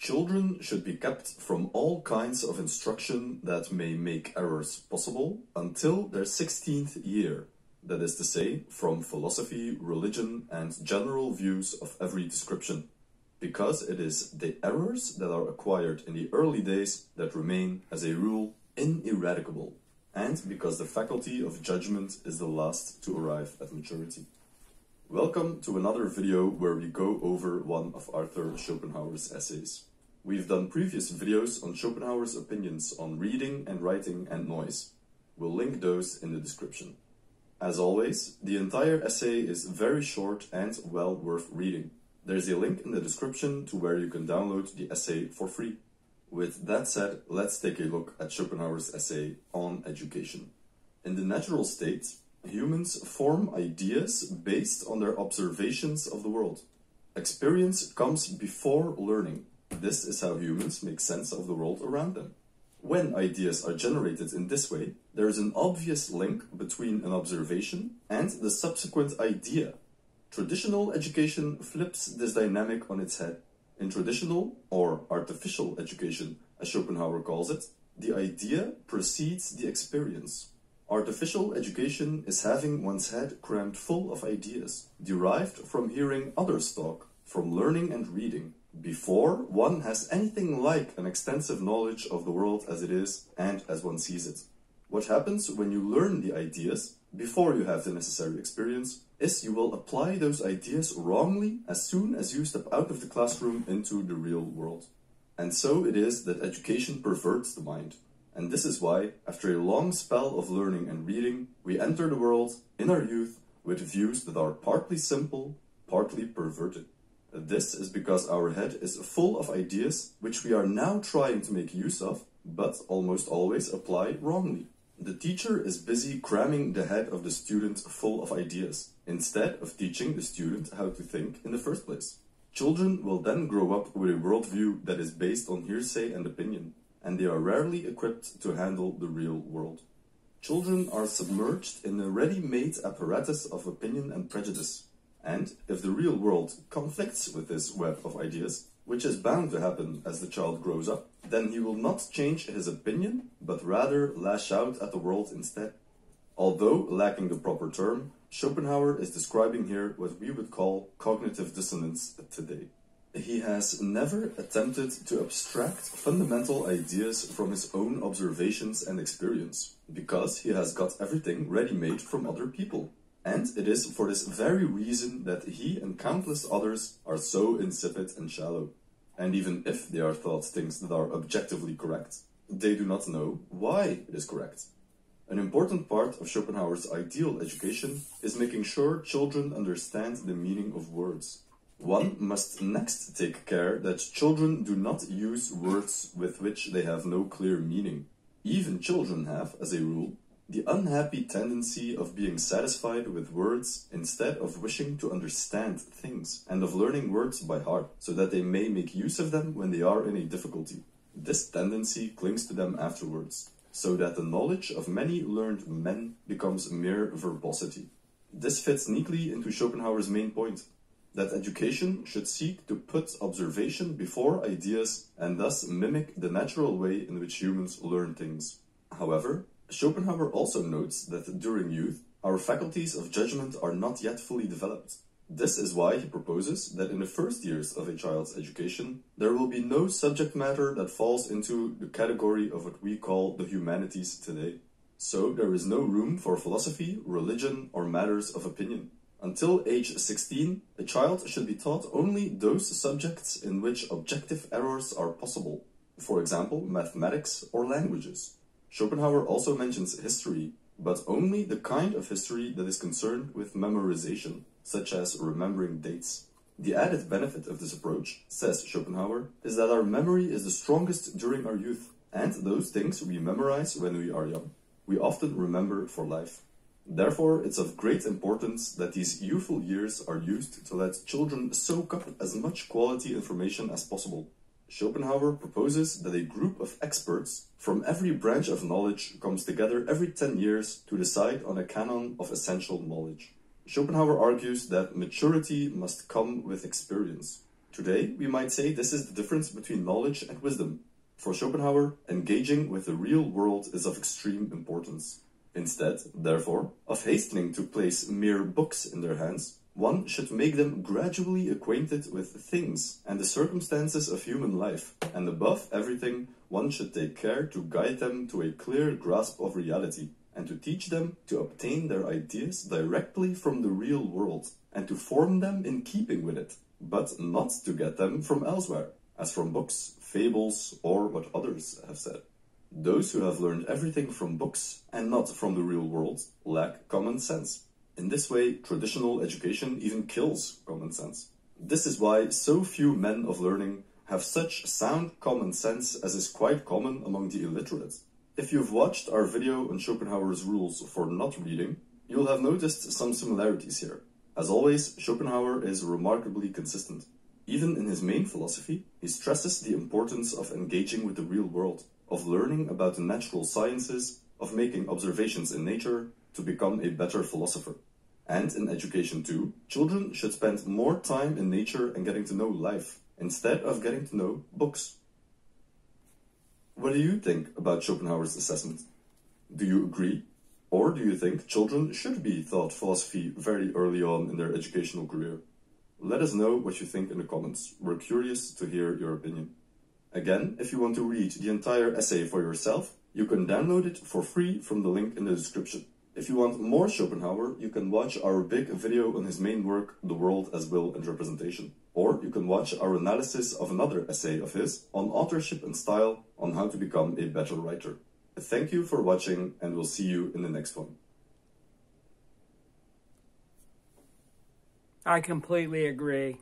Children should be kept from all kinds of instruction that may make errors possible until their 16th year. That is to say, from philosophy, religion, and general views of every description. Because it is the errors that are acquired in the early days that remain, as a rule, ineradicable, and because the faculty of judgment is the last to arrive at maturity. Welcome to another video where we go over one of Arthur Schopenhauer's essays. We've done previous videos on Schopenhauer's opinions on reading and writing and noise. We'll link those in the description. As always, the entire essay is very short and well worth reading. There's a link in the description to where you can download the essay for free. With that said, let's take a look at Schopenhauer's essay on education. In the natural state, humans form ideas based on their observations of the world. Experience comes before learning. This is how humans make sense of the world around them. When ideas are generated in this way, there is an obvious link between an observation and the subsequent idea. Traditional education flips this dynamic on its head. In traditional, or artificial education, as Schopenhauer calls it, the idea precedes the experience. Artificial education is having one's head crammed full of ideas, derived from hearing others talk, from learning and reading, before one has anything like an extensive knowledge of the world as it is and as one sees it. What happens when you learn the ideas, before you have the necessary experience, is you will apply those ideas wrongly as soon as you step out of the classroom into the real world. And so it is that education perverts the mind. And this is why, after a long spell of learning and reading, we enter the world, in our youth, with views that are partly simple, partly perverted. This is because our head is full of ideas which we are now trying to make use of, but almost always apply wrongly. The teacher is busy cramming the head of the student full of ideas, instead of teaching the student how to think in the first place. Children will then grow up with a worldview that is based on hearsay and opinion, and they are rarely equipped to handle the real world. Children are submerged in a ready-made apparatus of opinion and prejudice, and if the real world conflicts with this web of ideas, which is bound to happen as the child grows up, then he will not change his opinion, but rather lash out at the world instead. Although lacking the proper term, Schopenhauer is describing here what we would call cognitive dissonance today. He has never attempted to abstract fundamental ideas from his own observations and experience, because he has got everything ready-made from other people. And it is for this very reason that he and countless others are so insipid and shallow. And even if they are thought things that are objectively correct, they do not know why it is correct. An important part of Schopenhauer's ideal education is making sure children understand the meaning of words. One must next take care that children do not use words with which they have no clear meaning. Even children have, as a rule, the unhappy tendency of being satisfied with words instead of wishing to understand things, and of learning words by heart, so that they may make use of them when they are in a difficulty. This tendency clings to them afterwards, so that the knowledge of many learned men becomes mere verbosity. This fits neatly into Schopenhauer's main point, that education should seek to put observation before ideas and thus mimic the natural way in which humans learn things. However, Schopenhauer also notes that during youth, our faculties of judgment are not yet fully developed. This is why he proposes that in the first years of a child's education, there will be no subject matter that falls into the category of what we call the humanities today. So there is no room for philosophy, religion, or matters of opinion. Until age 16, a child should be taught only those subjects in which objective errors are possible. For example, mathematics or languages. Schopenhauer also mentions history, but only the kind of history that is concerned with memorization, such as remembering dates. The added benefit of this approach, says Schopenhauer, is that our memory is the strongest during our youth, and those things we memorize when we are young, we often remember for life. Therefore, it's of great importance that these youthful years are used to let children soak up as much quality information as possible. Schopenhauer proposes that a group of experts from every branch of knowledge comes together every 10 years to decide on a canon of essential knowledge. Schopenhauer argues that maturity must come with experience. Today, we might say this is the difference between knowledge and wisdom. For Schopenhauer, engaging with the real world is of extreme importance. Instead, therefore, of hastening to place mere books in their hands, one should make them gradually acquainted with things and the circumstances of human life, and above everything, one should take care to guide them to a clear grasp of reality, and to teach them to obtain their ideas directly from the real world, and to form them in keeping with it, but not to get them from elsewhere, as from books, fables, or what others have said. Those who have learned everything from books and not from the real world lack common sense. In this way, traditional education even kills common sense. This is why so few men of learning have such sound common sense as is quite common among the illiterate. If you've watched our video on Schopenhauer's rules for not reading, you'll have noticed some similarities here. As always, Schopenhauer is remarkably consistent. Even in his main philosophy, he stresses the importance of engaging with the real world, of learning about the natural sciences, of making observations in nature to become a better philosopher. And in education too, children should spend more time in nature and getting to know life, instead of getting to know books. What do you think about Schopenhauer's assessment? Do you agree? Or do you think children should be taught philosophy very early on in their educational career? Let us know what you think in the comments. We're curious to hear your opinion. Again, if you want to read the entire essay for yourself, you can download it for free from the link in the description. If you want more Schopenhauer, you can watch our big video on his main work, The World as Will and Representation. Or you can watch our analysis of another essay of his on authorship and style on how to become a better writer. Thank you for watching, and we'll see you in the next one. I completely agree.